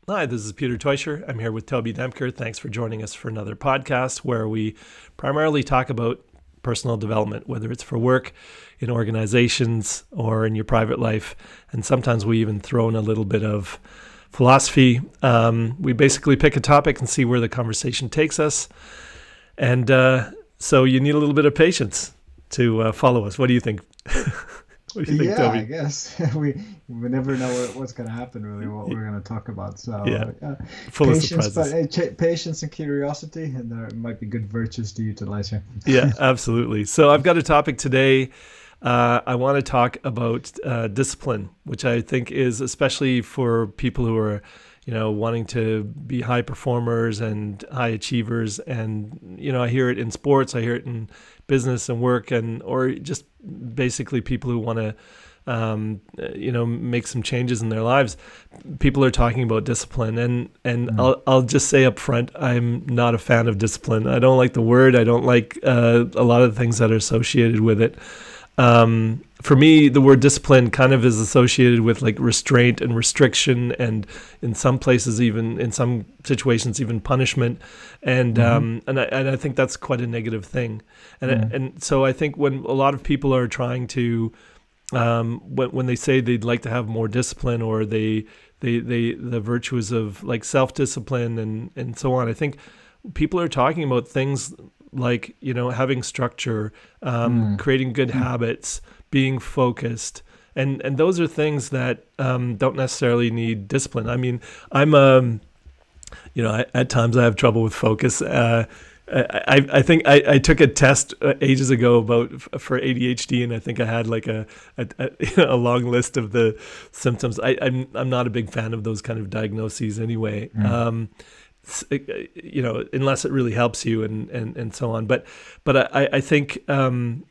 Hi, this is Peter Teuscher. I'm here with Toby Demker. Thanks for joining us for another podcast where we primarily talk about personal development, whether it's for work, in organizations, or in your private life. And sometimes we even throw in a little bit of philosophy. We basically pick a topic and see where the conversation takes us. And so you need a little bit of patience to follow us. What do you think? What do you think, Yeah, I Toby? guess we never know what's going to happen, really, what we're going to talk about. Yeah, So, full of patience, but surprises. patience and curiosity, and there might be good virtues to utilize here. Yeah, absolutely. So I've got a topic today. I want to talk about discipline, which I think is especially for people who are, wanting to be high performers and high achievers. And I hear it in sports, I hear it in business and work, and or just basically people who want to, make some changes in their lives. People are talking about discipline, and Mm, I'll just say up front, I'm not a fan of discipline. I don't like the word. I don't like a lot of the things that are associated with it. For me, the word discipline kind of is associated with like restraint and restriction, and in some places, even in some situations, even punishment. And hmm I think that's quite a negative thing. mm, And so I think when a lot of people are trying to when they say they'd like to have more discipline, or they the virtues of like self-discipline and so on, I think people are talking about things like having structure, mm, creating good mm. habits, being focused, and those are things that don't necessarily need discipline. I mean, I'm at times I have trouble with focus. I think I took a test ages ago about for ADHD, and I think I had like a long list of the symptoms. I'm not a big fan of those kind of diagnoses anyway. Mm. Unless it really helps you and so on. But I think I'm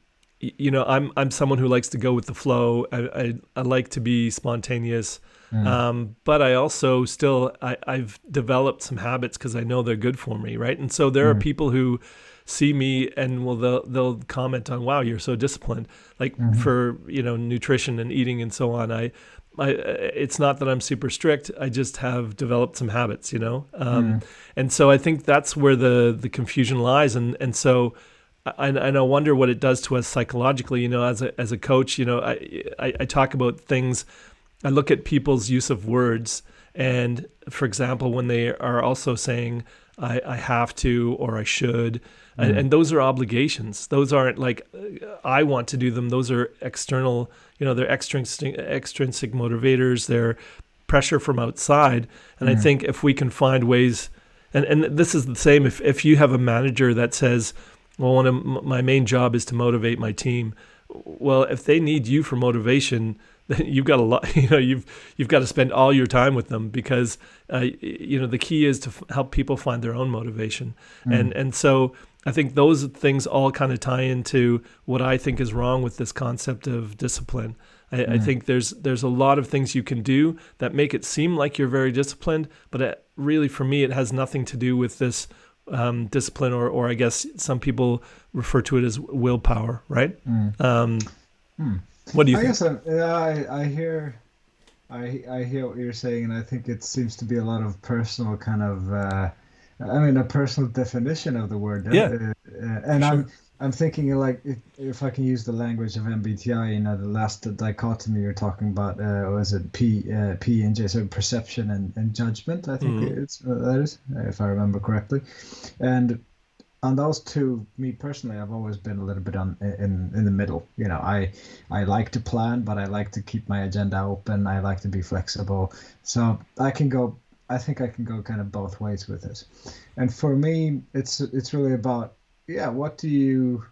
someone who likes to go with the flow. I like to be spontaneous. Mm. But I also still I've developed some habits because I know they're good for me, right? And so there are Mm. people who see me and they'll comment on, wow, you're so disciplined, like Mhm. for nutrition and eating and so on. It's not that I'm super strict. I just have developed some habits, Mm. and so I think that's where the confusion lies, and so. And I wonder what it does to us psychologically. As a coach, I talk about things. I look at people's use of words, and for example, when they are also saying I have to or I should, Mm. and those are obligations. Those aren't like I want to do them. Those are external. They're extrinsic motivators. They're pressure from outside. And I Mm. think if we can find ways, and this is the same. If you have a manager that says, well, one of my main job is to motivate my team. Well, if they need you for motivation, then you've got a lot. You've got to spend all your time with them, because the key is to help people find their own motivation. Mm. And so I think those things all kind of tie into what I think is wrong with this concept of discipline. I Mm. think there's a lot of things you can do that make it seem like you're very disciplined, but really, for me, it has nothing to do with this discipline, or I guess some people refer to it as willpower, right? Mm. Um, Mm. what do you I guess think? yeah, I hear I hear what you're saying, and I think it seems to be a lot of personal kind of I mean a personal definition of the word. Yeah, for And sure. I'm thinking like if I can use the language of MBTI, the last dichotomy you're talking about was it P and J, so perception and judgment. I think Mm, it's that is, if I remember correctly, and on those two, me personally, I've always been a little bit on in the middle. I like to plan, but I like to keep my agenda open. I like to be flexible, so I can go. I think I can go kind of both ways with this. And for me, it's really about, yeah, what do you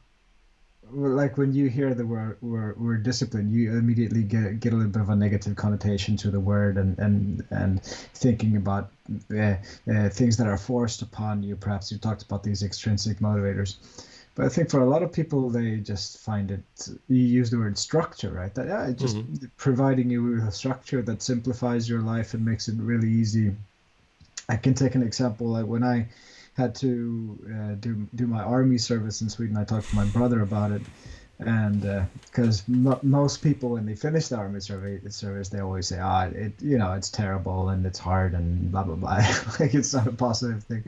well, like when you hear the word discipline, you immediately get a little bit of a negative connotation to the word, and thinking about things that are forced upon you. Perhaps you talked about these extrinsic motivators, but I think for a lot of people, they just find it. You use the word structure, right? That, yeah, just mm, providing you with a structure that simplifies your life and makes it really easy. I can take an example. Like when I had to do my army service in Sweden, I talked to my brother about it, And because most people, when they finish the army service, they always say, it's terrible and it's hard and blah blah blah. Like it's not a positive thing.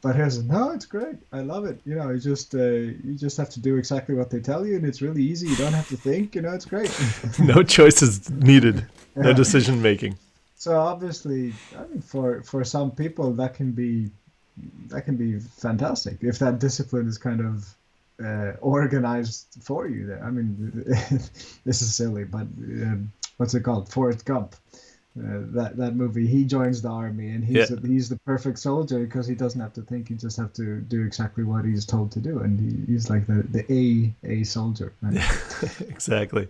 But here's no, it's great. I love it. You just have to do exactly what they tell you, and it's really easy. You don't have to think. It's great. No choices needed. No decision making. So obviously, I mean, for some people that can be fantastic if that discipline is kind of organized for you. I mean, this is silly, but what's it called? Forrest Gump. That movie. He joins the army, and he's the perfect soldier because he doesn't have to think. He just have to do exactly what he's told to do, and he's like the A soldier. Right? Exactly.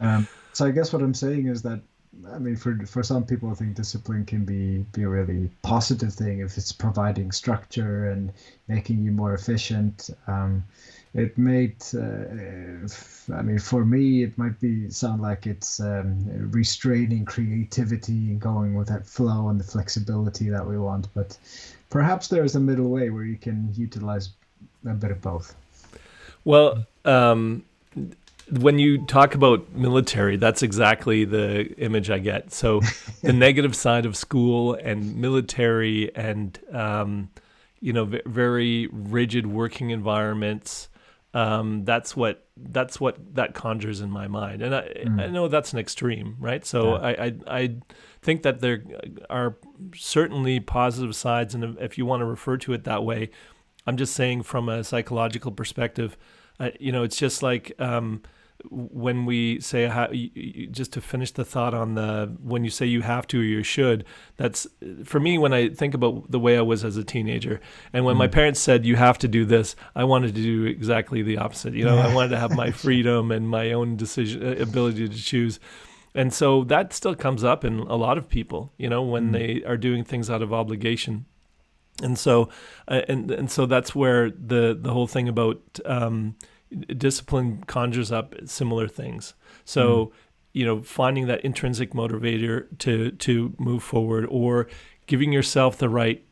So I guess what I'm saying is that, I mean, for some people, I think discipline can be a really positive thing if it's providing structure and making you more efficient. It might, I mean, for me, it might sound like it's restraining creativity and going with that flow and the flexibility that we want. But perhaps there's a middle way where you can utilize a bit of both. Well, when you talk about military, that's exactly the image I get. So the negative side of school and military and, very rigid working environments, that's what that conjures in my mind. And I know that's an extreme, right? So yeah. I think that there are certainly positive sides. And if you want to refer to it that way, I'm just saying from a psychological perspective, it's just like, when we say, just to finish the thought on when you say you have to or you should, that's, for me, when I think about the way I was as a teenager, and when my parents said you have to do this, I wanted to do exactly the opposite. I wanted to have my freedom and my own ability to choose. And so that still comes up in a lot of people, when they are doing things out of obligation. And so, and so that's where the whole thing about, discipline conjures up similar things. So, finding that intrinsic motivator to move forward, or giving yourself the right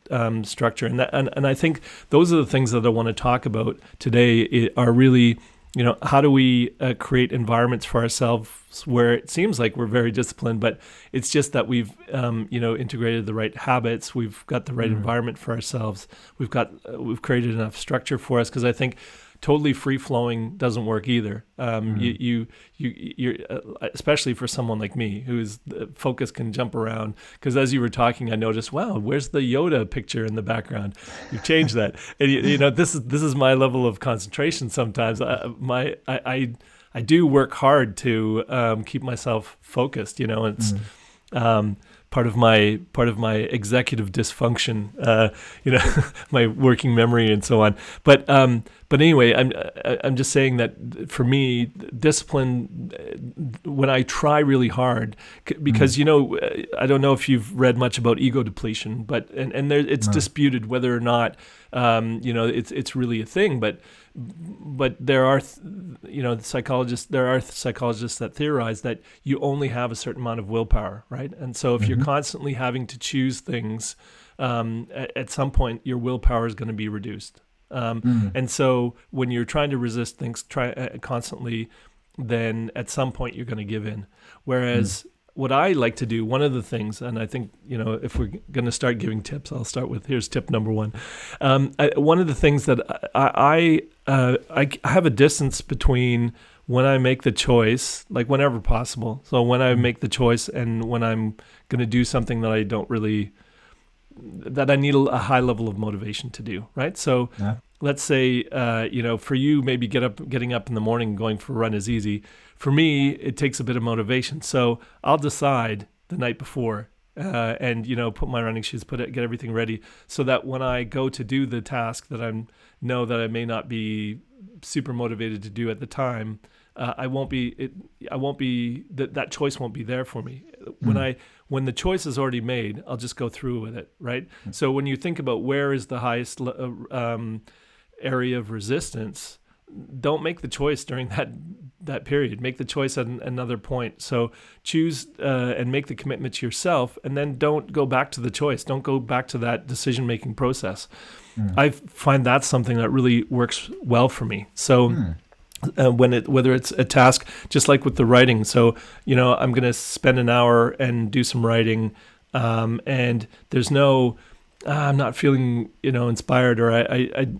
structure. And I think those are the things that I want to talk about today are really, how do we create environments for ourselves where it seems like we're very disciplined, but it's just that we've, integrated the right habits. We've got the right environment for ourselves. We've created enough structure for us. Because I think totally free flowing doesn't work either. You're especially for someone like me, whose focus can jump around. Because as you were talking, I noticed, wow, where's the Yoda picture in the background? You've changed that. And this is my level of concentration. Sometimes I do work hard to keep myself focused. It's part of my executive dysfunction, my working memory and so on. But anyway, I'm just saying that for me, discipline, when I try really hard, because I don't know if you've read much about ego depletion, but it's disputed whether or not it's really a thing, but there are psychologists that theorize that you only have a certain amount of willpower, right? And so if you're constantly having to choose things, at some point your willpower is going to be reduced. And so when you're trying to resist things constantly, then at some point you're going to give in. Whereas what I like to do, one of the things, and I think, if we're going to start giving tips, I'll start with, here's tip number one. One of the things that I have a distance between when I make the choice, like whenever possible. So when I make the choice and when I'm going to do something that I need a high level of motivation to do, right? So let's say, for you, maybe getting up in the morning and going for a run is easy. For me, it takes a bit of motivation. So I'll decide the night before and, put my running shoes, get everything ready so that when I go to do the task that I know that I may not be super motivated to do at the time, that choice won't be there for me. When the choice is already made, I'll just go through with it, right? So when you think about where is the highest area of resistance, don't make the choice during that period. Make the choice at another point. So choose and make the commitment to yourself, and then don't go back to the choice. Don't go back to that decision-making process. I find that's something that really works well for me. So whether it's a task, just like with the writing. So, I'm going to spend an hour and do some writing, and there's no, I'm not feeling, inspired, or I'm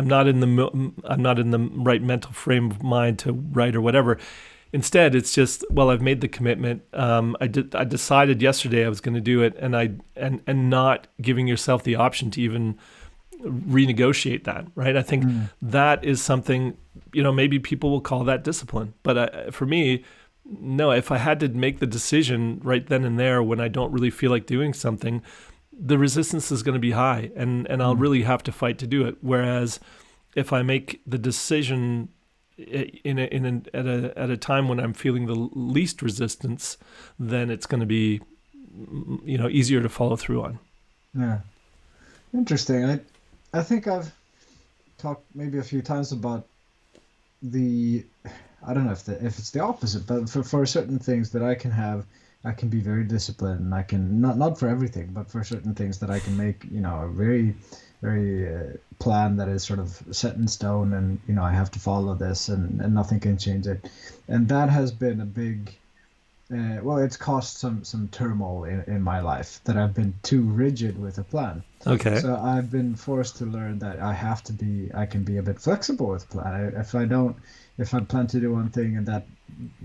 not in the right mental frame of mind to write or whatever. Instead, it's just, well, I've made the commitment. I decided yesterday I was going to do it, and not giving yourself the option to even renegotiate that, right? I think that is something, maybe people will call that discipline. But for me, no, if I had to make the decision right then and there when I don't really feel like doing something, the resistance is going to be high, and I'll really have to fight to do it. Whereas if I make the decision at a time when I'm feeling the least resistance, then it's going to be, easier to follow through on. Yeah, interesting. I think I've talked maybe a few times about I don't know if it's the opposite, but for certain things that I can be very disciplined, and I can, not for everything, but for certain things that I can make, a very, very plan that is sort of set in stone, and, I have to follow this, and nothing can change it. And that has been a big, it's caused some turmoil in my life, that I've been too rigid with a plan. Okay. So I've been forced to learn that I can be a bit flexible with plan. If I plan to do one thing and that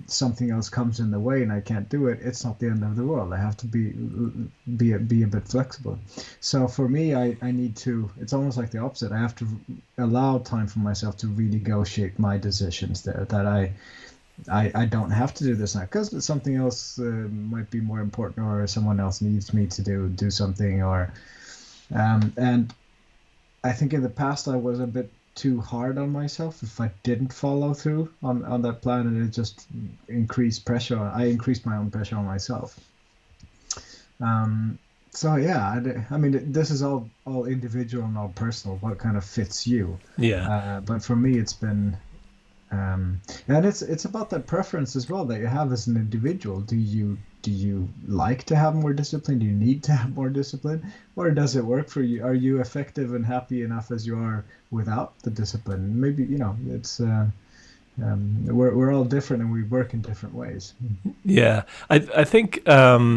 something else comes in the way and I can't do it, it's not the end of the world. I have to be a bit flexible. So for me, I need to, it's almost like the opposite. I have to allow time for myself to renegotiate my decisions there, that I don't have to do this now because something else might be more important, or someone else needs me to do something, or and I think in the past I was a bit too hard on myself if I didn't follow through on that plan, and it just increased pressure. I increased my own pressure on myself. So yeah, I mean, this is all individual and all personal, what kind of fits you. Yeah. But for me, it's been, and it's about that preference as well that you have as an individual. Do you like to have more discipline? Do you need to have more discipline? Or does it work for you? Are you effective and happy enough as you are without the discipline? Maybe, it's we're all different and we work in different ways. Yeah. I think there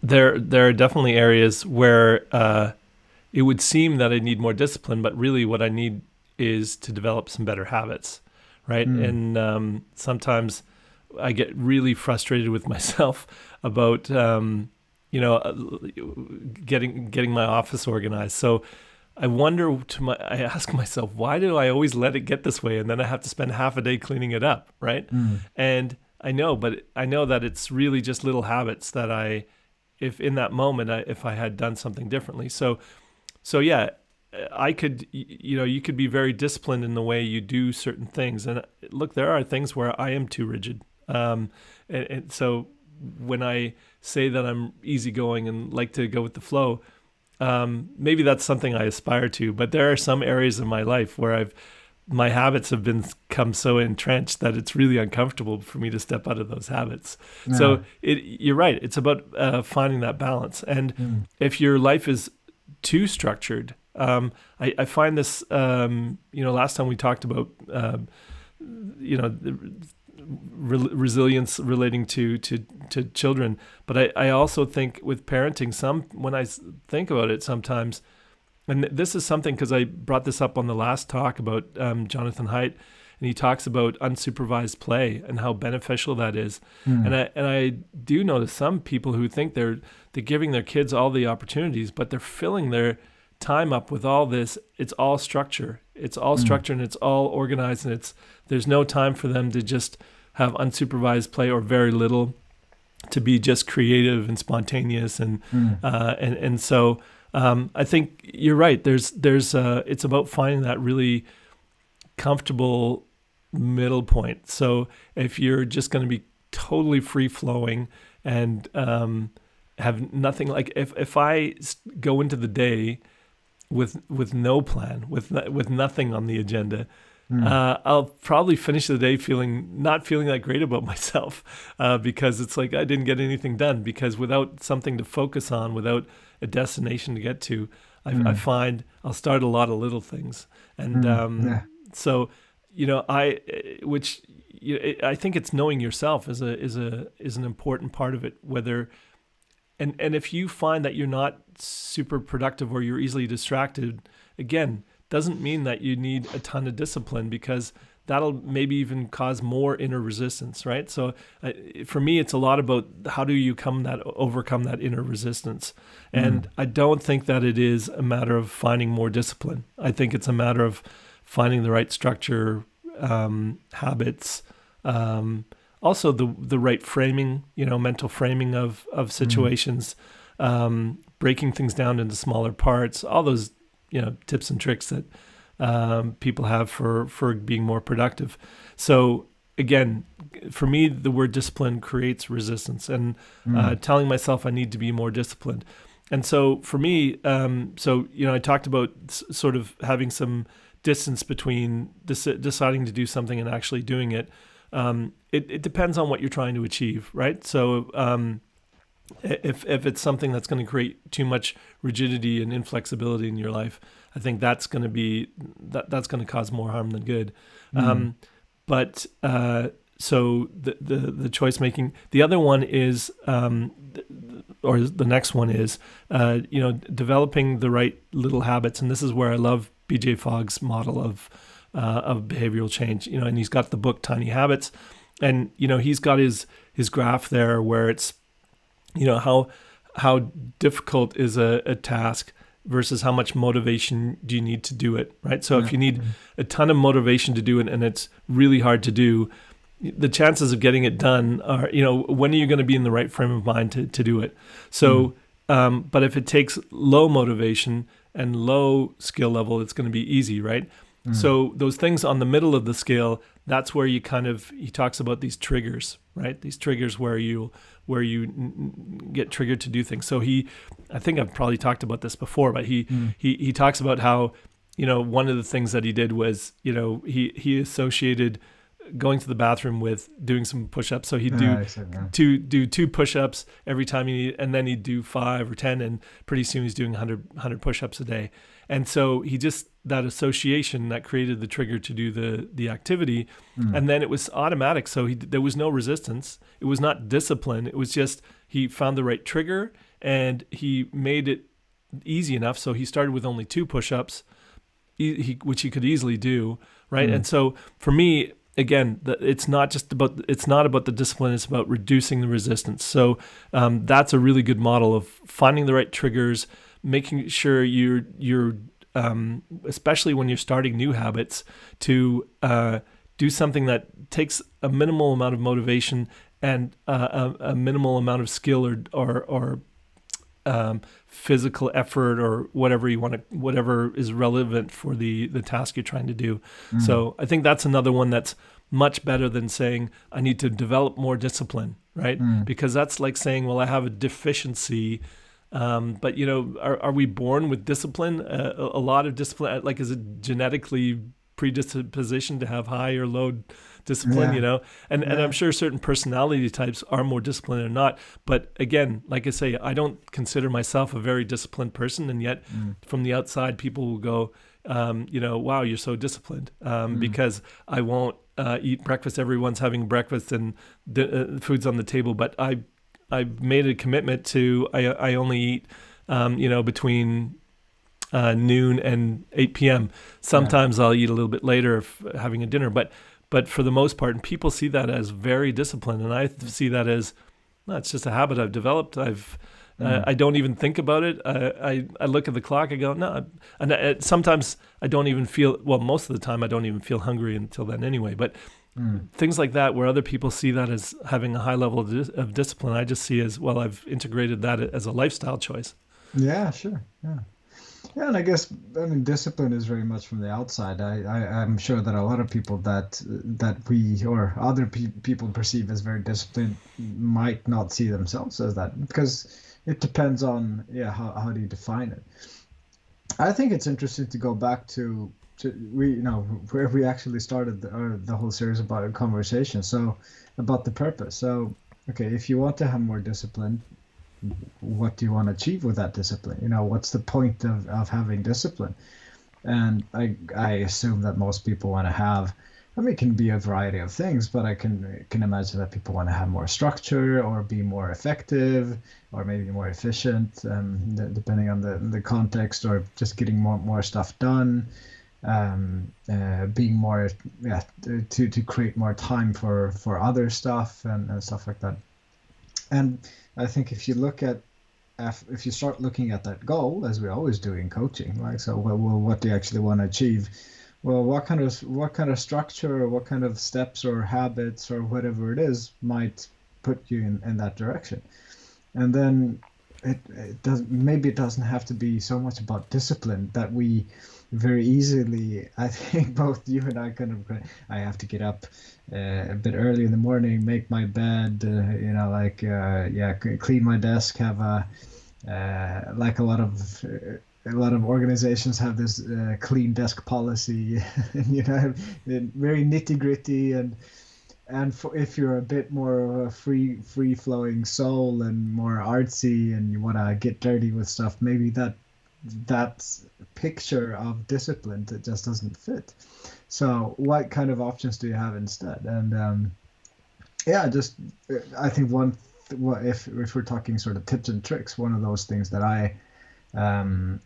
are definitely areas where it would seem that I need more discipline, but really what I need is to develop some better habits, right? And sometimes I get really frustrated with myself about getting my office organized. So I ask myself, why do I always let it get this way, and then I have to spend half a day cleaning it up, right? And I know that it's really just little habits that if in that moment if I had done something differently. So yeah, I could, you could be very disciplined in the way you do certain things. And look, there are things where I am too rigid. And so when I say that I'm easygoing and like to go with the flow, maybe that's something I aspire to. But there are some areas of my life where my habits have become so entrenched that it's really uncomfortable for me to step out of those habits. Yeah. So you're right. It's about finding that balance. And if your life is too structured, I find this, last time we talked about, resilience relating to children. But I also think with parenting, when I think about it sometimes, and this is something, because I brought this up on the last talk about Jonathan Haidt, and he talks about unsupervised play and how beneficial that is. And I do notice some people who think they're giving their kids all the opportunities, but they're filling their time up with all this. It's all structure. It's all structure, and it's all organized, and there's no time for them to just have unsupervised play, or very little, to be just creative and spontaneous. And so I think you're right. There's it's about finding that really comfortable middle point. So if you're just going to be totally free flowing and have nothing, like if I go into the day with no plan, with nothing on the agenda, I'll probably finish the day not feeling that great about myself, because it's like I didn't get anything done, because without something to focus on, without a destination to get to, I find I'll start a lot of little things, and so I think it's knowing yourself is an important part of it. Whether and if you find that you're not super productive or you're easily distracted, again, doesn't mean that you need a ton of discipline, because that'll maybe even cause more inner resistance, right? So for me, it's a lot about how do you overcome that inner resistance. And I don't think that it is a matter of finding more discipline. I think it's a matter of finding the right structure, habits, also the right framing, mental framing of situations, breaking things down into smaller parts, all those, tips and tricks that people have for being more productive. So again, for me, the word discipline creates resistance, and telling myself I need to be more disciplined. And so for me, I talked about sort of having some distance between deciding to do something and actually doing it. It depends on what you're trying to achieve, right? So if it's something that's going to create too much rigidity and inflexibility in your life, I think that's going to be that's going to cause more harm than good. But so the choice making. The other one is, or the next one is, developing the right little habits. And this is where I love B.J. Fogg's model of behavioral change. And he's got the book Tiny Habits, and he's got his graph there where it's how difficult is a task versus how much motivation do you need to do it, right? So if you need a ton of motivation to do it and it's really hard to do, the chances of getting it done are, when are you going to be in the right frame of mind to do it? So, but if it takes low motivation and low skill level, it's going to be easy, right? So those things on the middle of the scale, that's where he talks about these triggers, right? These triggers where you get triggered to do things. So I think I've probably talked about this before, but he talks about how, one of the things that he did was, he associated going to the bathroom with doing some push-ups. So he'd do two push-ups every time and then he'd do 5 or 10, and pretty soon he's doing 100 push-ups a day. And so that association that created the trigger to do the activity, and then it was automatic. So there was no resistance. It was not discipline. It was just he found the right trigger and he made it easy enough. So he started with only 2 push-ups, which he could easily do, right? And so for me, again, it's not about the discipline. It's about reducing the resistance. So that's a really good model of finding the right triggers, making sure you're especially when you're starting new habits, to do something that takes a minimal amount of motivation and a minimal amount of skill or physical effort, or whatever is relevant for the task you're trying to do. So I think that's another one that's much better than saying I need to develop more discipline, right? Because that's like saying, well, I have a deficiency. But are we born with discipline? A lot of discipline, like, is it genetically predisposition to have high or low discipline? And I'm sure certain personality types are more disciplined or not. But again, like I say, I don't consider myself a very disciplined person, and yet from the outside, people will go, wow, you're so disciplined, because I won't eat breakfast. Everyone's having breakfast and food's on the table, but I've made a commitment to I only eat between noon and 8 p.m. Sometimes I'll eat a little bit later if having a dinner, but for the most part, and people see that as very disciplined, and I see that as, no, it's just a habit I've developed. I don't even think about it. I look at the clock. I go, no, and sometimes I don't even feel. Well, most of the time I don't even feel hungry until then anyway. But things like that, where other people see that as having a high level of discipline, I just see as, well, I've integrated that as a lifestyle choice. Yeah, sure. Yeah, and I guess, discipline is very much from the outside. I'm sure that a lot of people that we or other people perceive as very disciplined might not see themselves as that, because it depends on how do you define it. I think it's interesting to go back to where we actually started the whole series about a conversation. So about the purpose. So, okay, if you want to have more discipline, what do you want to achieve with that discipline? You know, what's the point of having discipline? And I assume that most people want to have, I mean, it can be a variety of things, but I can imagine that people want to have more structure or be more effective or maybe more efficient, depending on the context, or just getting more stuff done, being more, yeah, to create more time for other stuff and stuff like that. And I think if you start looking at that goal, as we always do in coaching, like, so well, what do you actually want to achieve? Well, what kind of structure, or what kind of steps or habits or whatever it is might put you in that direction? And then it doesn't have to be so much about discipline that we very easily, I think both you and I I have to get up a bit early in the morning, make my bed, yeah, clean my desk, have like a lot of organizations have this clean desk policy, you know, very nitty gritty, if you're a bit more of a free flowing soul and more artsy and you want to get dirty with stuff, maybe that picture of discipline that just doesn't fit. So what kind of options do you have instead? And yeah, just I think if we're talking sort of tips and tricks, one of those things that I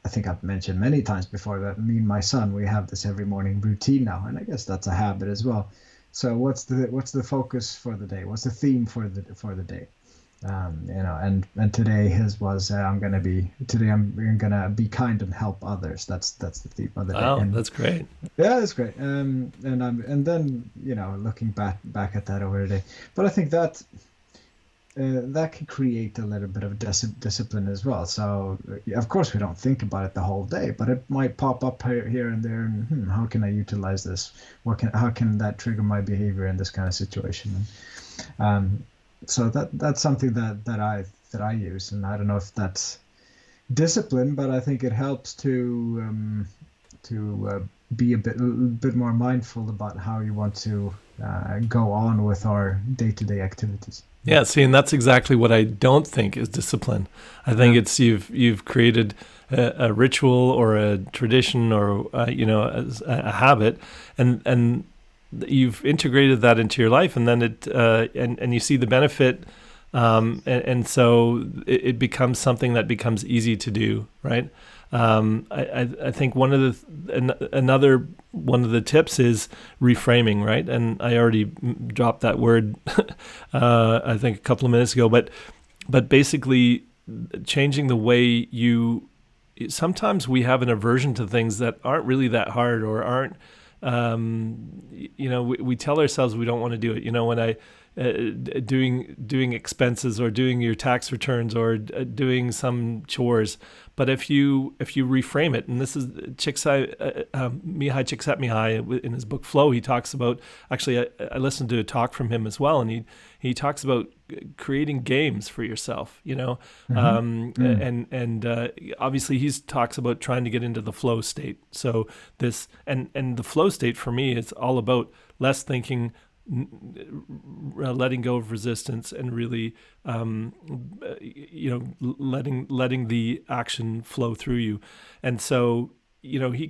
think I've mentioned many times before, that me and my son, we have this every morning routine now, and I guess that's a habit as well. So what's the focus for the day? What's the theme for the day? And today his was I'm gonna be kind and help others. That's the theme of the day. Wow, that's great. Yeah, that's great. And then looking back at that over the day, but I think that that can create a little bit of discipline as well. So of course we don't think about it the whole day, but it might pop up here and there. And how can I utilize this? How can that trigger my behavior in this kind of situation? So that's something that I use, and I don't know if that's discipline, but I think it helps to be a bit more mindful about how you want to go on with our day-to-day activities. Yeah, see, and that's exactly what I don't think is discipline. I think it's you've created a ritual or a tradition or a habit, and you've integrated that into your life, and then and you see the benefit, and so it becomes something that becomes easy to do, right? I think another one of the tips is reframing, right? And I already dropped that word, I think a couple of minutes ago, but basically changing the way sometimes we have an aversion to things that aren't really that hard, or aren't, we tell ourselves we don't want to do it. When I doing expenses, or doing your tax returns, or doing some chores. But if you reframe it, and this is Mihai Csikszentmihalyi in his book Flow, he talks about, actually I listened to a talk from him as well, and he talks about creating games for yourself, and obviously he talks about trying to get into the flow state. So this and the flow state for me is all about less thinking, letting go of resistance, and really letting the action flow through you. And so you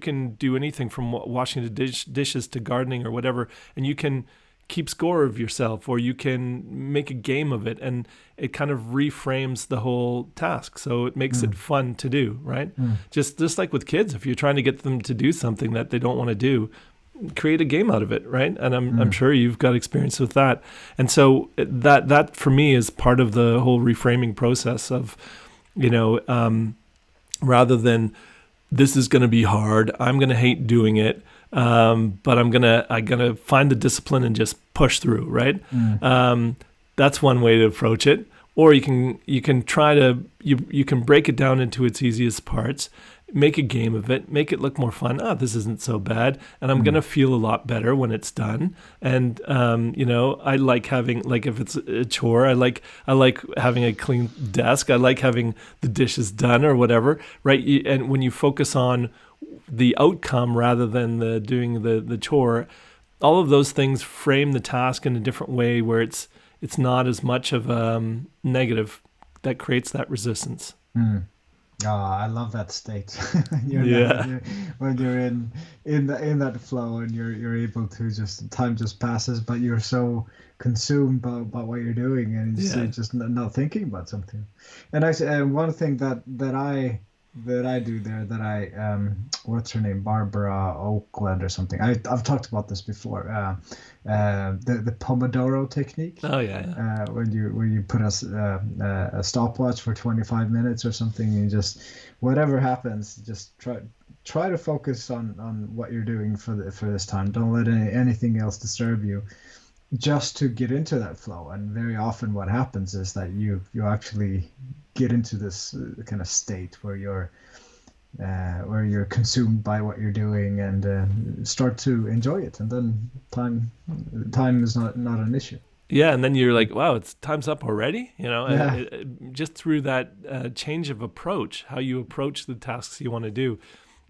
can do anything from washing the dishes to gardening or whatever, and you can keep score of yourself, or you can make a game of it, and it kind of reframes the whole task, so it makes it fun to do, right? Just like with kids, if you're trying to get them to do something that they don't want to do, create a game out of it, right? And I'm sure you've got experience with that. And so that for me is part of the whole reframing process of, rather than this is going to be hard, I'm going to hate doing it, but I'm gonna find the discipline and just push through, right? That's one way to approach it. Or you can try to you can break it down into its easiest parts, make a game of it, make it look more fun. This isn't so bad, and I'm gonna feel a lot better when it's done. And I like having, like, if it's a chore, I like having a clean desk. I like having the dishes done or whatever, right? And when you focus on the outcome rather than doing the chore, all of those things frame the task in a different way, where it's it's not as much of a negative that creates that resistance. Mm. Oh, I love that state. Yeah. When you're in that flow, and you're able to just, time just passes, but you're so consumed by what you're doing, and you're Yeah. just not thinking about something. And actually, one thing that I do there, that I what's her name, Barbara Oakland or something. I've talked about this before. The Pomodoro Technique. Oh yeah. When you put a stopwatch for 25 minutes or something, and you just, whatever happens, just try to focus on what you're doing for this time. Don't let anything else disturb you, just to get into that flow. And very often what happens is that you actually get into this kind of state where you're consumed by what you're doing, and start to enjoy it, and then time is not an issue. Yeah, and then you're like, wow, it's time's up already, Yeah. just through that change of approach, how you approach the tasks you want to do.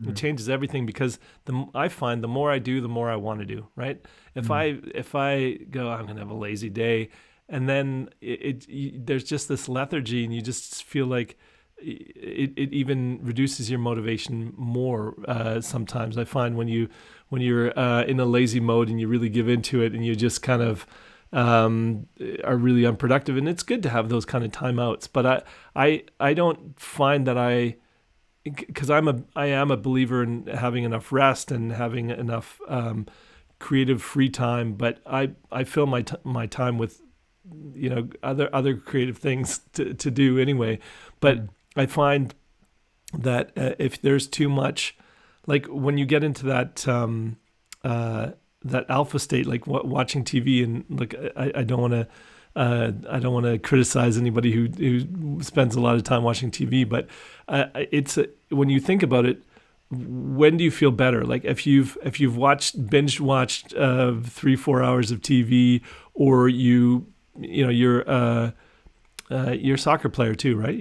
It changes everything, because I find the more I do, the more I want to do, right? If I go, I'm going to have a lazy day, and then there's just this lethargy, and you just feel like it even reduces your motivation more. Sometimes I find when you're in a lazy mode and you really give into it, and you just kind of are really unproductive. And it's good to have those kind of timeouts, but I don't find that because I am a believer in having enough rest and having enough creative free time, but I fill my time with other creative things to do anyway. But I find that if there's too much, like when you get into that alpha state, like watching TV, and like I don't want to criticize anybody who spends a lot of time watching TV, but when you think about it, when do you feel better? Like if you've binge watched 3-4 hours of TV, or you're a soccer player too, right?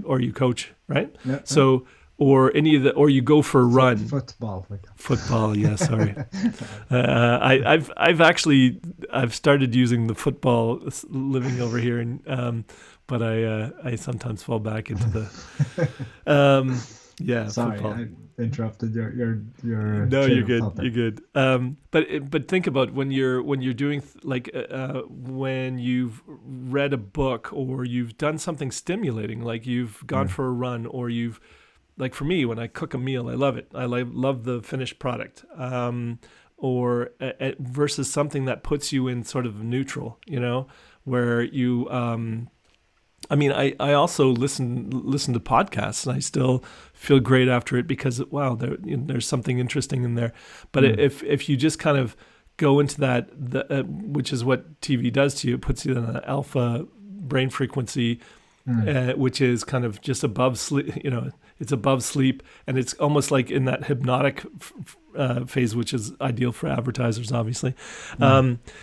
Or you coach, right? Yeah. So, or you go for a run. Football. Football, yeah. Sorry, I've started using the football living over here, and but I sometimes fall back into the Sorry, football. I interrupted your. No, you're good. You're good. But think about when you're doing when you've read a book, or you've done something stimulating, like you've gone for a run, or you've, like for me, when I cook a meal, I love it. I love the finished product. Or versus something that puts you in sort of neutral, where you. I also listen to podcasts, and I still feel great after it, because wow, there's something interesting in there. But if you just kind of go into that, which is what TV does to you, it puts you in an alpha brain frequency, which is kind of just above sleep. It's above sleep, and it's almost like in that hypnotic phase, which is ideal for advertisers, obviously.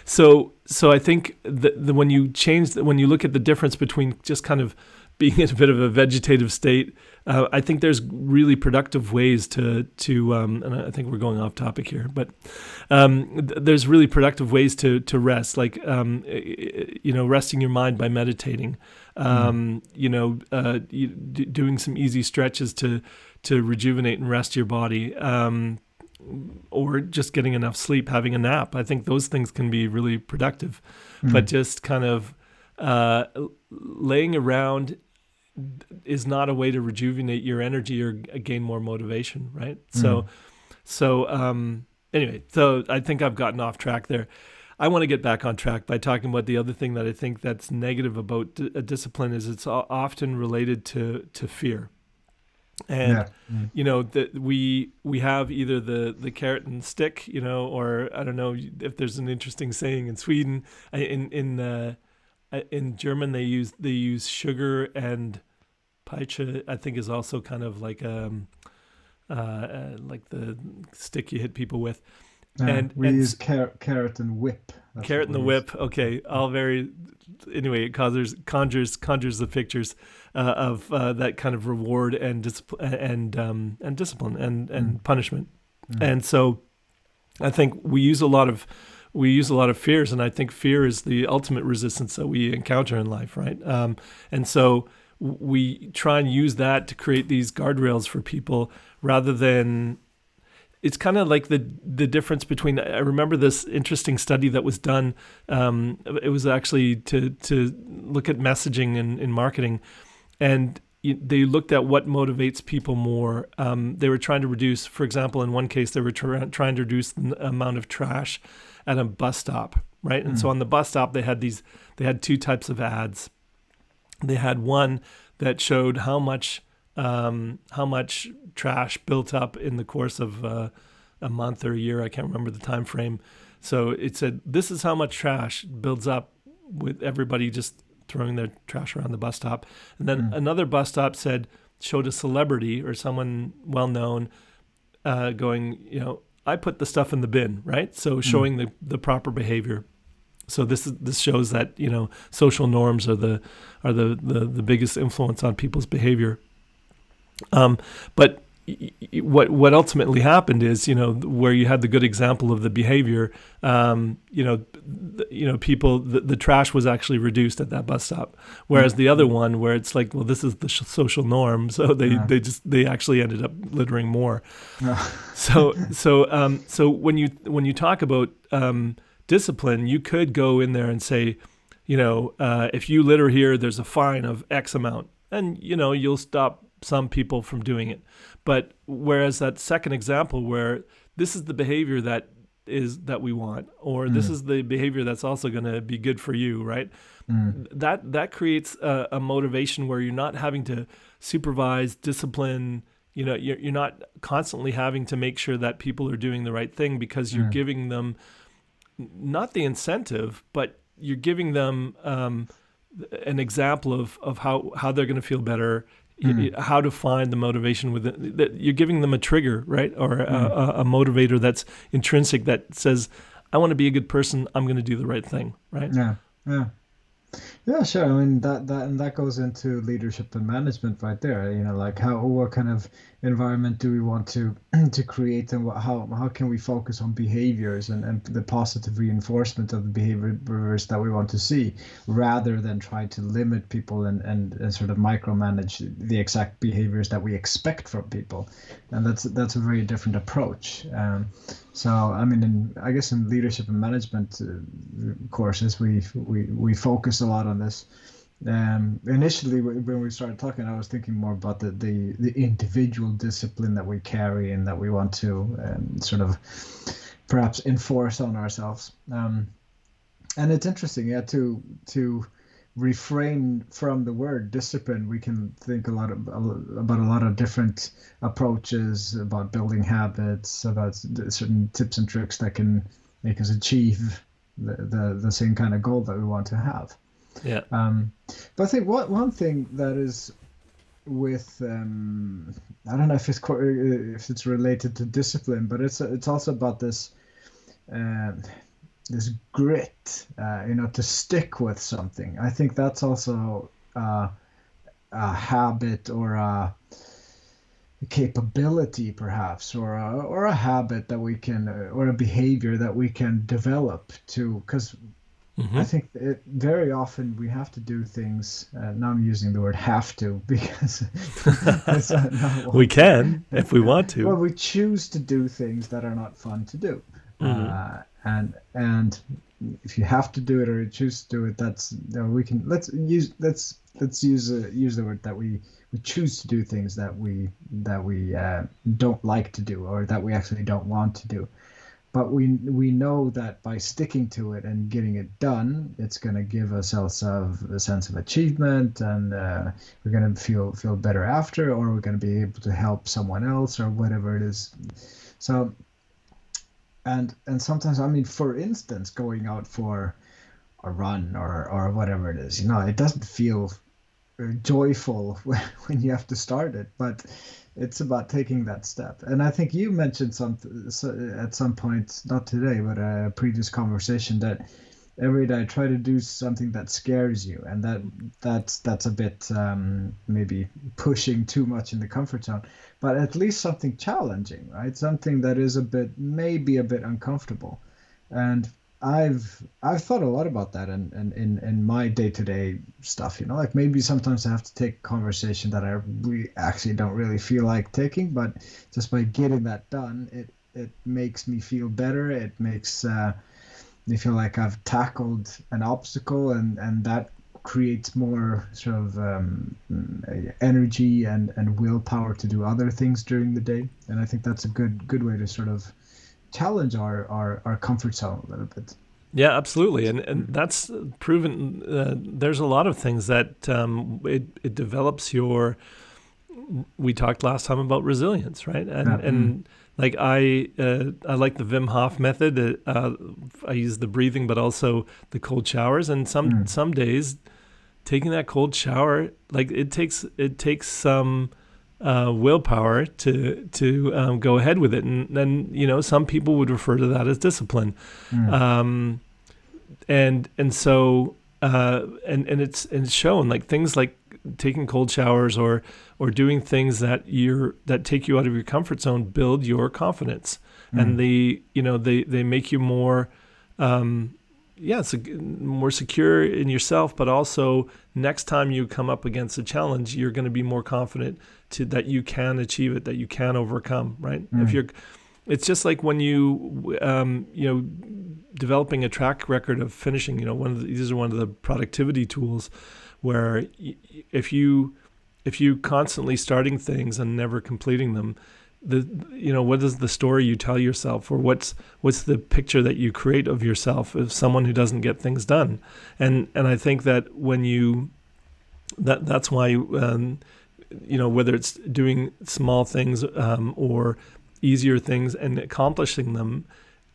So I think that when you look at the difference between just kind of being in a bit of a vegetative state, I think there's really productive ways to and I think we're going off topic here, but there's really productive ways to rest, like resting your mind by meditating, doing some easy stretches to rejuvenate and rest your body, or just getting enough sleep, having a nap. I think those things can be really productive, but just kind of laying around is not a way to rejuvenate your energy or gain more motivation, right? So anyway, so I think I've gotten off track there. I want to get back on track by talking about the other thing that I think that's negative about a discipline is it's often related to fear. And we have either the carrot and stick, or I don't know if there's an interesting saying in Sweden. In German they use sugar, and Peitsche, I think, is also kind of like like the stick you hit people with. And we use carrot and whip. That's carrot and the whip. Okay, anyway, it conjures the pictures of that kind of reward and discipline and punishment. And so I think we use a lot of we use a lot of fears, and I think fear is the ultimate resistance that we encounter in life, right? And so we try and use that to create these guardrails for people rather than. It's kind of like the difference between. I remember this interesting study that was done. It was actually to look at messaging in marketing, and they looked at what motivates people more. They were trying to reduce, for example, in one case, they were trying to reduce the amount of trash at a bus stop, right? And so on the bus stop, they had two types of ads. They had one that showed how much trash built up in the course of a month or a year. I can't remember the time frame. So it said, this is how much trash builds up with everybody just throwing their trash around the bus stop. And then another bus stop showed a celebrity or someone well-known going, I put the stuff in the bin, right? So showing the proper behavior. So this shows that, social norms are the biggest influence on people's behavior. But what ultimately happened is, where you had the good example of the behavior, people, the trash was actually reduced at that bus stop. Whereas the other one, where it's like, well, this is the social norm, so they actually ended up littering more. So when you talk about discipline, you could go in there and say, if you litter here, there's a fine of X amount, and you'll stop some people from doing it. But whereas that second example, where this is the behavior that we want, or this is the behavior that's also going to be good for you, right? That creates a motivation where you're not having to supervise, discipline. You're not constantly having to make sure that people are doing the right thing, because you're giving them not the incentive, but you're giving them an example of how they're going to feel better. How to find the motivation within that. You're giving them a trigger, right? Or a motivator that's intrinsic, that says, I want to be a good person. I'm going to do the right thing, right? Yeah, sure. I mean, that goes into leadership and management right there. Like what kind of environment do we want to create, and how can we focus on behaviors and the positive reinforcement of the behaviors that we want to see, rather than try to limit people and sort of micromanage the exact behaviors that we expect from people. And that's a very different approach. So I mean, I guess in leadership and management courses, we focus a lot on this. Initially, when we started talking, I was thinking more about the individual discipline that we carry and that we want to sort of perhaps enforce on ourselves. And it's interesting, to refrain from the word discipline. We can think about a lot of different approaches about building habits, about certain tips and tricks that can make us achieve the same kind of goal that we want to have. Yeah. But I think one thing that is with I don't know if it's related to discipline, but it's also about this grit, to stick with something. I think that's also a habit or a capability, perhaps, or a habit that we can, or a behavior that we can develop to, because I think very often we have to do things. Now I'm using the word "have to" because we can if we want to. Well, we choose to do things that are not fun to do, and if you have to do it or you choose to do it, that's we can let's use the word that we choose to do things that we don't like to do, or that we actually don't want to do. But we know that by sticking to it and getting it done, it's going to give ourselves a sense of achievement, and we're going to feel better after, or we're going to be able to help someone else, or whatever it is. So, and sometimes, I mean, for instance, going out for a run or whatever it is, it doesn't feel joyful when you have to start it, but it's about taking that step. And I think you mentioned at some point, not today, but a previous conversation, that every day try to do something that scares you, and that's a bit maybe pushing too much in the comfort zone, but at least something challenging, right? Something that is maybe a bit uncomfortable. And I've thought a lot about that, and in my day-to-day stuff, like maybe sometimes I have to take a conversation that actually don't really feel like taking, but just by getting that done, it makes me feel better. It makes me feel like I've tackled an obstacle, and that creates more sort of energy and willpower to do other things during the day. And I think that's a good way to sort of challenge our comfort zone a little bit. Yeah, absolutely, and that's proven. There's a lot of things that it develops your. We talked last time about resilience, right? And like I like the Wim Hof method. I use the breathing, but also the cold showers. And some days, taking that cold shower, like it takes some willpower to go ahead with it. And then some people would refer to that as discipline. And so it's shown, like things like taking cold showers or doing things that take you out of your comfort zone build your confidence, and they make you more more secure in yourself, but also next time you come up against a challenge, you're going to be more confident that you can achieve it, that you can overcome, right? It's just like when you developing a track record of finishing, these are one of the productivity tools where if you constantly starting things and never completing them, what is the story you tell yourself, or what's the picture that you create of yourself as someone who doesn't get things done? And I think that when that's why whether it's doing small things or easier things and accomplishing them,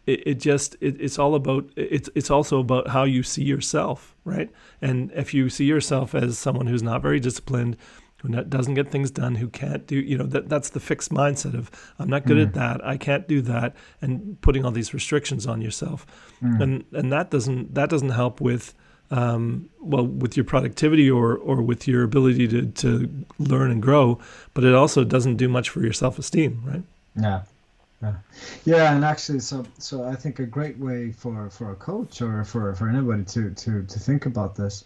it's also about how you see yourself, right? And if you see yourself as someone who's not very disciplined, who doesn't get things done, who can't do, that's the fixed mindset of I'm not good at that, I can't do that, and putting all these restrictions on yourself, and that doesn't help with with your productivity or with your ability to learn and grow, but it also doesn't do much for your self-esteem, right? Yeah, and actually, so I think a great way for a coach or for anybody to think about this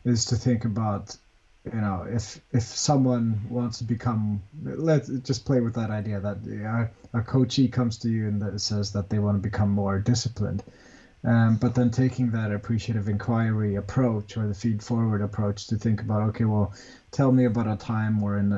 is to think about, if someone wants to become, let's just play with that idea that a coachee comes to you and that says that they want to become more disciplined. But then taking that appreciative inquiry approach or the feed forward approach to think about, okay, well, tell me about a time or in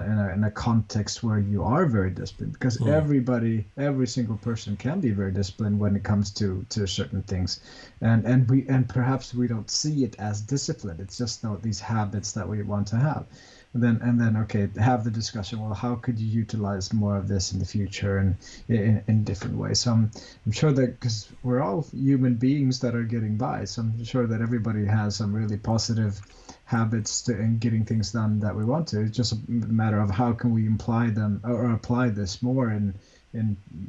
a context where you are very disciplined, because every single person can be very disciplined when it comes to certain things, and perhaps we don't see it as discipline. It's just these habits that we want to have. And then okay, have the discussion. Well, how could you utilize more of this in the future and in different ways? So I'm sure that, because we're all human beings that are getting by, so I'm sure that everybody has some really positive habits in getting things done that we want to. It's just a matter of how can we imply them or apply this more in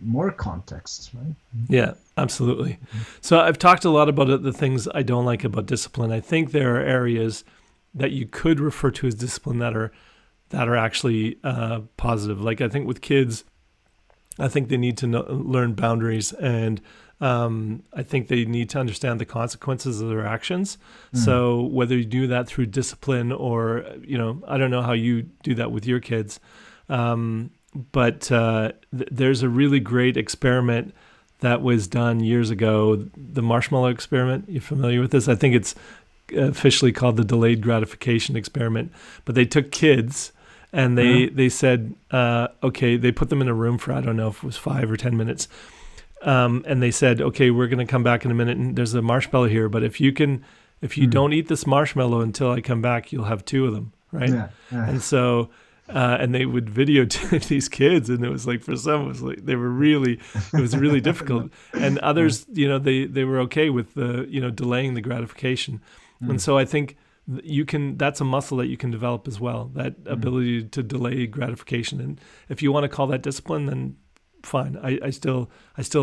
more contexts, right? Yeah, absolutely. So I've talked a lot about the things I don't like about discipline. I think there are areas that you could refer to as discipline that are actually positive. Like I think with kids, I think they need to learn boundaries, and I think they need to understand the consequences of their actions. So whether you do that through discipline or, I don't know how you do that with your kids, but there's a really great experiment that was done years ago, the Marshmallow Experiment. You familiar with this? I think it's officially called the Delayed Gratification Experiment. But they took kids and they said, okay, they put them in a room for, I don't know if it was 5 or 10 minutes. And they said, okay, we're going to come back in a minute and there's a marshmallow here. But if you don't eat this marshmallow until I come back, you'll have 2 of them. Right. Yeah. And so, and they would videotape these kids, and it was like, for some, it was like, it was really difficult. And others, they were okay with the, delaying the gratification. And so I think that's a muscle that you can develop as well, that ability to delay gratification. And if you want to call that discipline, then fine. I still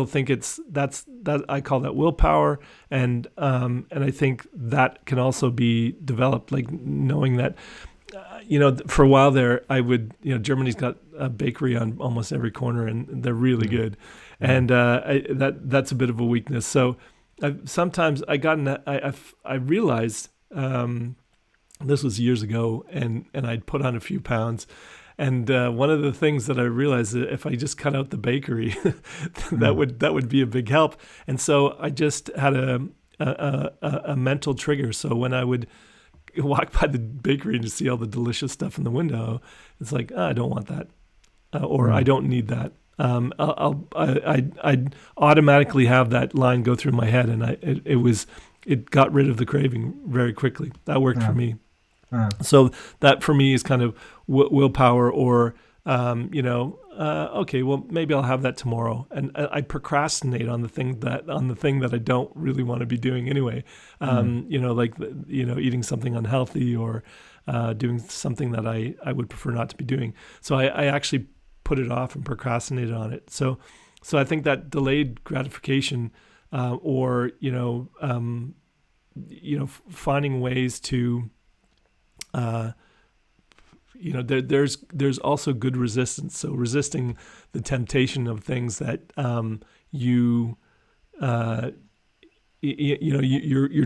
think that I call that willpower. And I think that can also be developed, like knowing that, for a while there, I would, Germany's got a bakery on almost every corner, and they're really good. And that's a bit of a weakness. So sometimes I realized, this was years ago, and I'd put on a few pounds. And one of the things that I realized that if I just cut out the bakery, that would be a big help. And so I just had a mental trigger. So when I would walk by the bakery and just see all the delicious stuff in the window, it's like, I don't want that, or I don't need that. I'd automatically have that line go through my head, and it got rid of the craving very quickly. That worked for me. So that for me is kind of willpower, or okay, well maybe I'll have that tomorrow, and I procrastinate on the thing that I don't really want to be doing anyway. Like eating something unhealthy, or doing something that I would prefer not to be doing. So I actually put it off and procrastinated on it. So I think that delayed gratification, or finding ways to there's also good resistance. So resisting the temptation of things that you're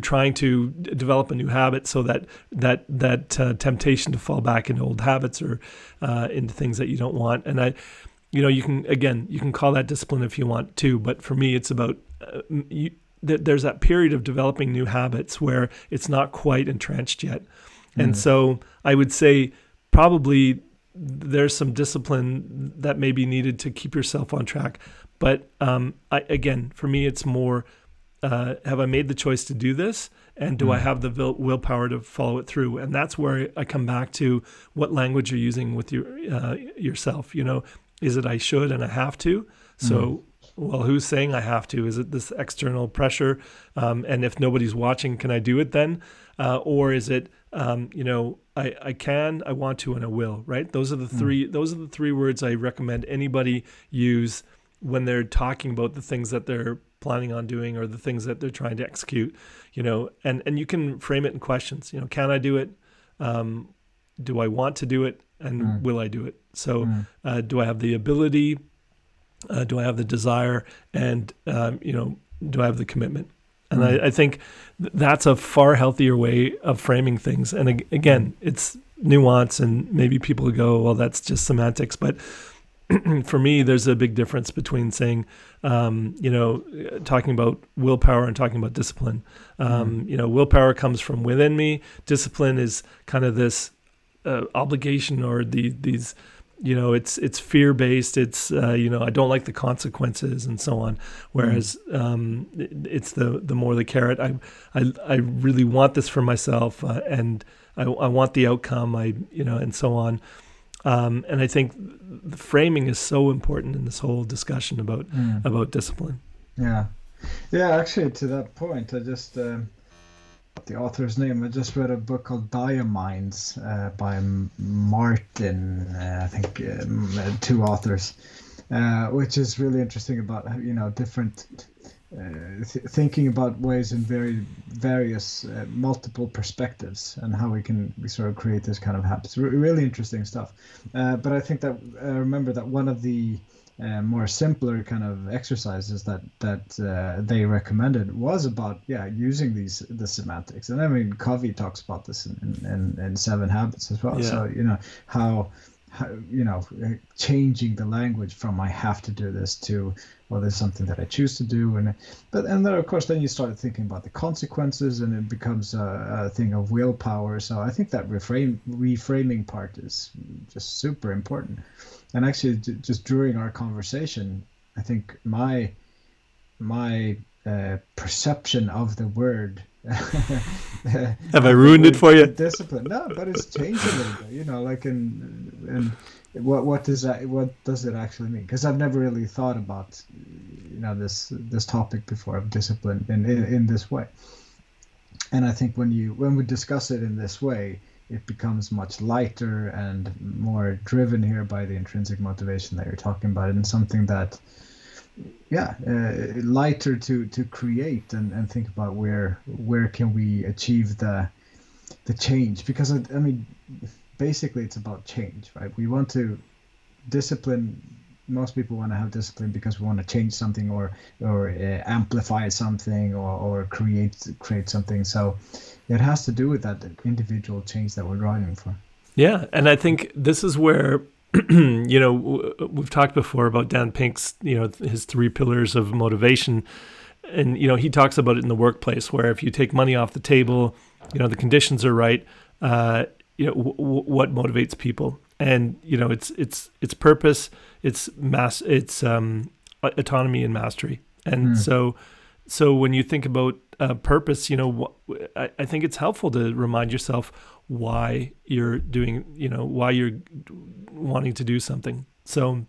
trying to develop a new habit, so that temptation to fall back into old habits, or into things that you don't want. And you can call that discipline if you want to, but for me it's about there's that period of developing new habits where it's not quite entrenched yet. And so I would say probably there's some discipline that may be needed to keep yourself on track. But for me, it's more, have I made the choice to do this? And do I have the willpower to follow it through? And that's where I come back to what language you're using with yourself. Is it I should and I have to? So, well, who's saying I have to? Is it this external pressure? And if nobody's watching, can I do it then? Or is it, I can, I want to, and I will, right? Those are the three words I recommend anybody use when they're talking about the things that they're planning on doing, or the things that they're trying to execute, and you can frame it in questions. Can I do it? Do I want to do it? And will I do it? So, do I have the ability? Do I have the desire? And, do I have the commitment? And I think that's a far healthier way of framing things. And again, it's nuance, and maybe people go, well, that's just semantics. But for me, there's a big difference between saying, talking about willpower and talking about discipline. Willpower comes from within me. Discipline is kind of this obligation, or these it's fear-based. It's, I don't like the consequences and so on. Whereas it's the more the carrot. I really want this for myself, and I want the outcome. And so on. And I think the framing is so important in this whole discussion about discipline. Yeah. Actually, to that point, I just the author's name. I just read a book called Diamonds by Martin. I think two authors, which is really interesting about different thinking about ways in various multiple perspectives, and how we sort of create this kind of habits. Really interesting stuff. But I think that I remember that one of the more simpler kind of exercises that they recommended was about using the semantics. And I mean, Covey talks about this in 7 Habits as well. So how changing the language from I have to do this to, well, there's something that I choose to do. And then of course then you start thinking about the consequences, and it becomes a thing of willpower. So I think that reframing part is just super important. And actually, just during our conversation, I think my perception of the word have I ruined it for you? Discipline. No, but it's changed a little bit. Like and what does it actually mean? Because I've never really thought about this topic before of discipline in this way. And I think when we discuss it in this way, it becomes much lighter and more driven here by the intrinsic motivation that you're talking about, and something that, lighter to create and think about where can we achieve the change. Because I mean, basically it's about change, right? We want to discipline most people want to have discipline because we want to change something or amplify something or create something. So it has to do with that individual change that we're driving for. Yeah, and I think this is where we've talked before about Dan Pink's his 3 pillars of motivation, and he talks about it in the workplace where if you take money off the table, the conditions are right. What motivates people, and it's purpose, it's autonomy and mastery, and so when you think about purpose, I think it's helpful to remind yourself why you're doing, why you're wanting to do something. So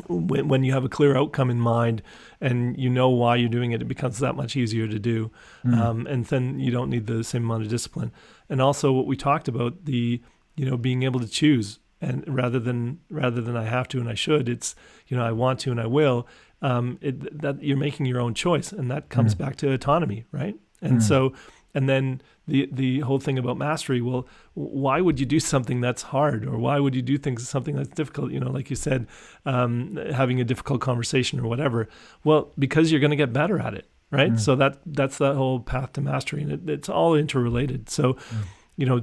when you have a clear outcome in mind and why you're doing it, it becomes that much easier to do. And then you don't need the same amount of discipline. And also what we talked about, the, being able to choose, and rather than I have to and I should, it's, I want to and I will, that you're making your own choice. And that comes back to autonomy, right? And so, and then the whole thing about mastery, well, why would you do something that's hard, or why would you do something that's difficult? Like you said, having a difficult conversation or whatever. Well, because you're going to get better at it, right? So that's that whole path to mastery, and it's all interrelated. So,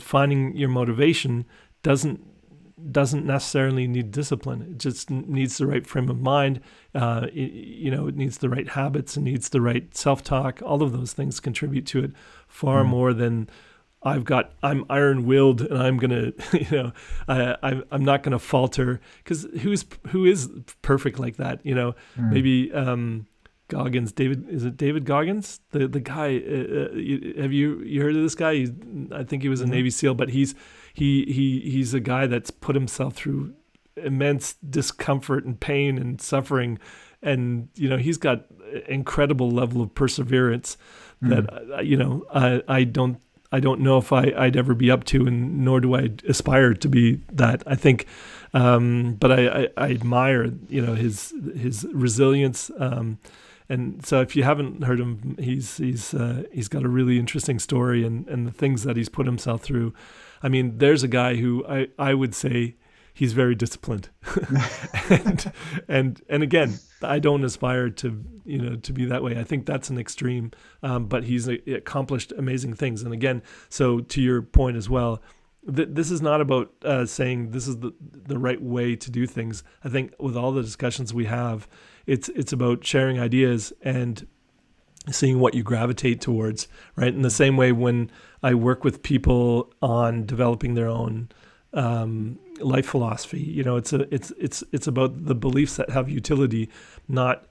finding your motivation doesn't necessarily need discipline. It just needs the right frame of mind. It needs the right habits, and needs the right self-talk. All of those things contribute to it far more than I'm iron-willed and I'm gonna, I'm not gonna falter, because who is perfect like that? Maybe Goggins, David Goggins, the guy? Have you heard of this guy? I think he was a Navy SEAL, but he's a guy that's put himself through immense discomfort and pain and suffering, and he's got incredible level of perseverance that I don't know if I'd ever be up to, and nor do I aspire to be that. I think, but I admire his resilience. And so if you haven't heard him, he's got a really interesting story, and the things that he's put himself through. I mean, there's a guy who I would say he's very disciplined, and again, I don't aspire to to be that way. I think that's an extreme, but he's accomplished amazing things. And again, so to your point as well, this is not about saying this is the right way to do things. I think with all the discussions we have, it's about sharing ideas and seeing what you gravitate towards, right? In the same way, when I work with people on developing their own life philosophy, it's about the beliefs that have utility, not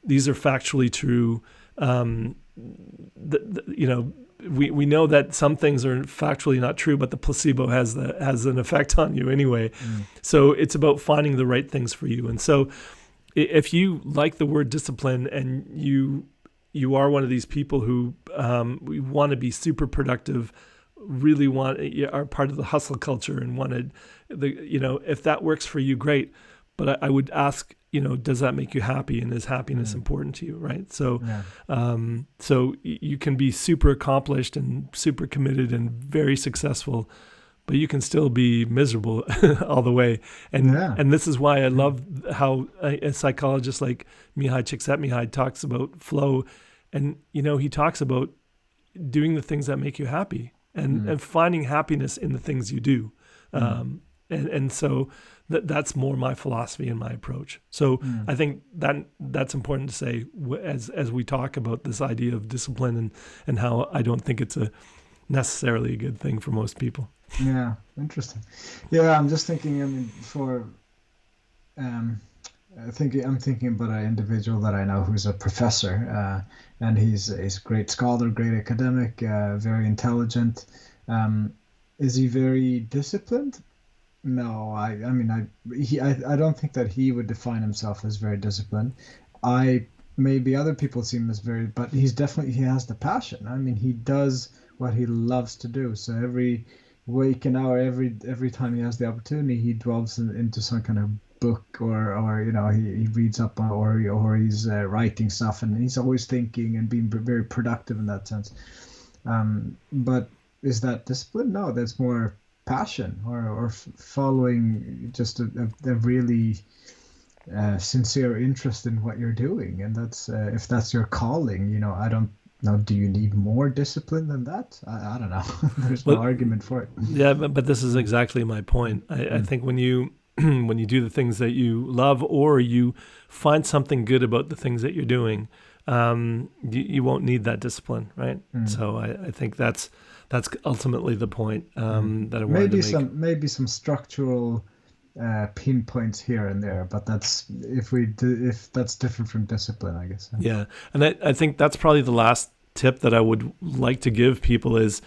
these are factually true. We know that some things are factually not true, but the placebo has an effect on you anyway. So it's about finding the right things for you. And so if you like the word discipline, and you are one of these people who we want to be super productive, really are part of the hustle culture, and wanted if that works for you, great. But I would ask, does that make you happy, and is happiness important to you, right? So, so you can be super accomplished and super committed and very successful, but you can still be miserable all the way. And this is why I love how a psychologist like Mihai Csikszentmihalyi talks about flow, and he talks about doing the things that make you happy, and finding happiness in the things you do. And so that's more my philosophy and my approach. So I think that's important to say as we talk about this idea of discipline, and how I don't think it's necessarily a good thing for most people. Yeah, interesting. Yeah, I'm just thinking. I mean, I'm thinking about an individual that I know who's a professor, and he's a great scholar, great academic, very intelligent. Is he very disciplined? No, I don't think that he would define himself as very disciplined. Maybe other people see him as very, but he has the passion. I mean, he does what he loves to do. So every waking hour, every time he has the opportunity, he delves into some kind of book, or he reads up on, or he's writing stuff, and he's always thinking and being very productive in that sense. But is that discipline? No, that's more passion, or following just a really sincere interest in what you're doing, and that's if that's your calling. I don't know. Do you need more discipline than that? I don't know. There's no Well, argument for it. yeah, but this is exactly my point. I Mm. think when you when you do the things that you love, or you find something good about the things that you're doing, you won't need that discipline, right? Mm. So I think that's ultimately the point Mm. that I wanted to make. Maybe some structural pinpoints here and there, but that's if that's different from discipline, I guess. Yeah, and I think that's probably the last tip that I would like to give people is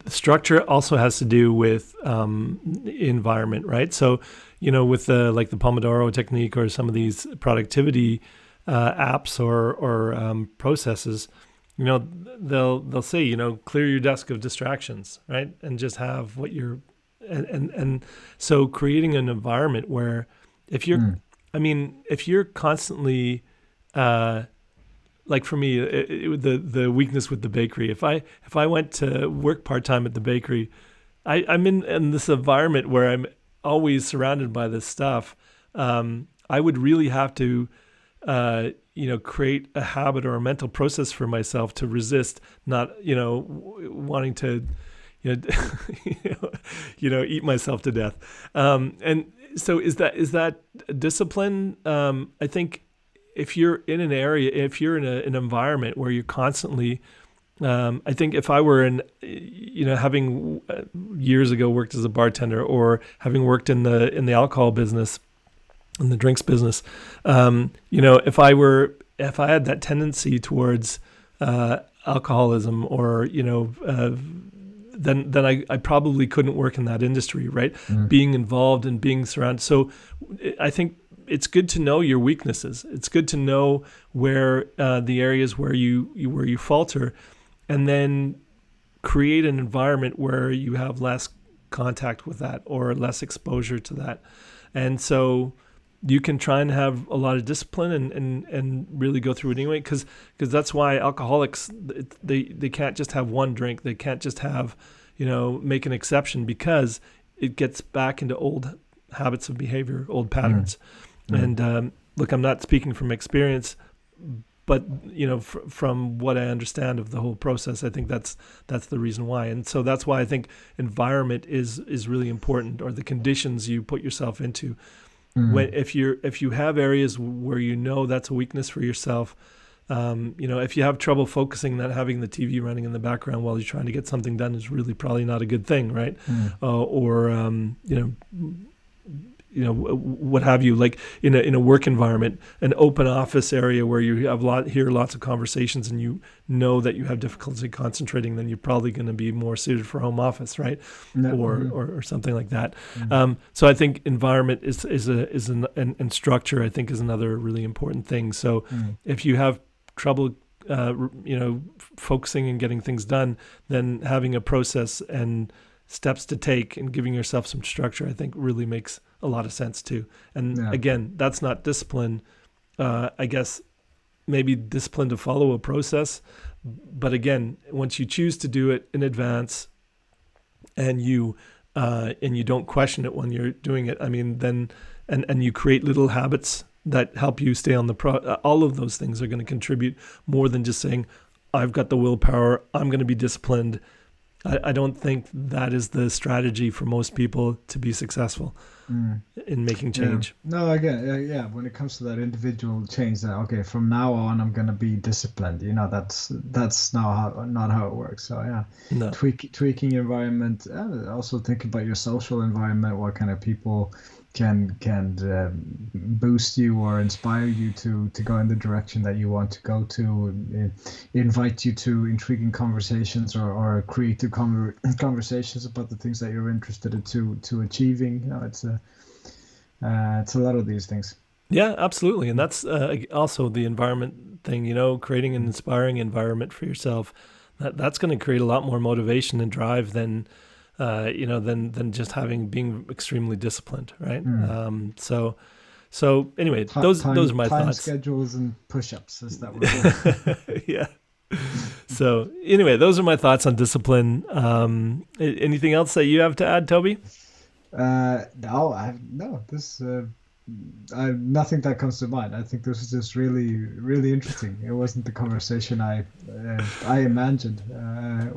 structure also has to do with environment, right? So, with like the Pomodoro technique or some of these productivity apps or processes, they'll say, clear your desk of distractions, right? And just have what you're, and so creating an environment where if you're, Mm. if you're constantly, like for me, the weakness with the bakery. If I went to work part time at the bakery, I'm in this environment where I'm always surrounded by this stuff. I would really have to, create a habit or a mental process for myself to resist not, wanting to, you know, eat myself to death. And so is that discipline? I think if you're in an area, if you're in an environment where you're constantly, I think if I were having years ago worked as a bartender, or having worked in the alcohol business, in the drinks business, if I had that tendency towards alcoholism, or then I probably couldn't work in that industry, right? Mm. Being involved and being surrounded. So I think it's good to know your weaknesses. It's good to know where the areas where you falter, and then create an environment where you have less contact with that, or less exposure to that. And so you can try and have a lot of discipline and really go through it anyway, because that's why alcoholics, they can't just have one drink. They can't just have, make an exception, because it gets back into old habits of behavior, old patterns. Mm. And look, I'm not speaking from experience, but from what I understand of the whole process, I think that's the reason why. And so that's why I think environment is really important, or the conditions you put yourself into. When if you have areas where that's a weakness for yourself, if you have trouble focusing, that having the TV running in the background while you're trying to get something done is really probably not a good thing, right? What have you, like in a work environment, an open office area where you have hear lots of conversations, and you know that you have difficulty concentrating, then you're probably going to be more suited for home office, right? Or something like that. So I think environment and structure, I think, is another really important thing. So if you have trouble focusing and getting things done, then having a process and steps to take and giving yourself some structure, I think, really makes a lot of sense too. And again, that's not discipline. I guess maybe discipline to follow a process, but again, once you choose to do it in advance, and you don't question it when you're doing it, then and you create little habits that help you stay on all of those things are going to contribute more than just saying, I've got the willpower, I'm going to be disciplined. I don't think that is the strategy for most people to be successful in making change. Yeah. No, again, when it comes to that individual change, that okay, from now on I'm gonna be disciplined. That's not how it works. So No. tweaking your environment. Also think about your social environment. What kind of people can boost you or inspire you to go in the direction that you want to go to, invite you to intriguing conversations or creative conversations about the things that you're interested to achieving. It's a lot of these things. Yeah, absolutely. And that's also the environment thing, creating an inspiring environment for yourself. That's going to create a lot more motivation and drive than than just being extremely disciplined, right? So anyway, those are my time thoughts. Schedules and push-ups, is that what Yeah. So anyway, those are my thoughts on discipline. Anything else that you have to add, Toby? No, this nothing that comes to mind. I think this is just really, really interesting. It wasn't the conversation I imagined.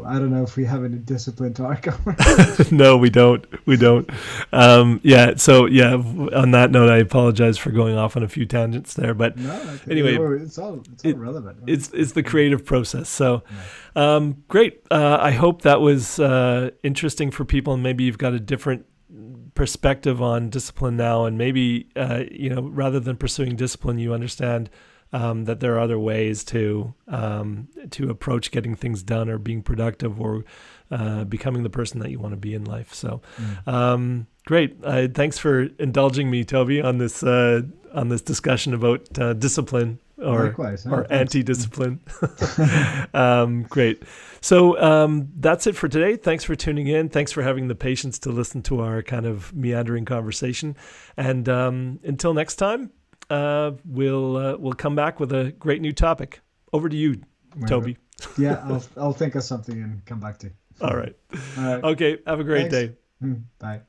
I don't know if we have any discipline to our conversation. No, we don't. We don't. So on that note, I apologize for going off on a few tangents there, but No, I think anyway, it's all relevant. Right? it's the creative process. So, great. I hope that was interesting for people, and maybe you've got a different perspective on discipline now, and maybe rather than pursuing discipline, you understand that there are other ways to approach getting things done or being productive or becoming the person that you want to be in life. So great. Thanks for indulging me, Tobi, on this discussion about discipline or anti-discipline. Great. So that's it for today. Thanks for tuning in. Thanks for having the patience to listen to our kind of meandering conversation. And until next time, we'll come back with a great new topic. Over to you, Tobi. Yeah, I'll think of something and come back to you. All right. All right. Okay. Have a great day. Bye.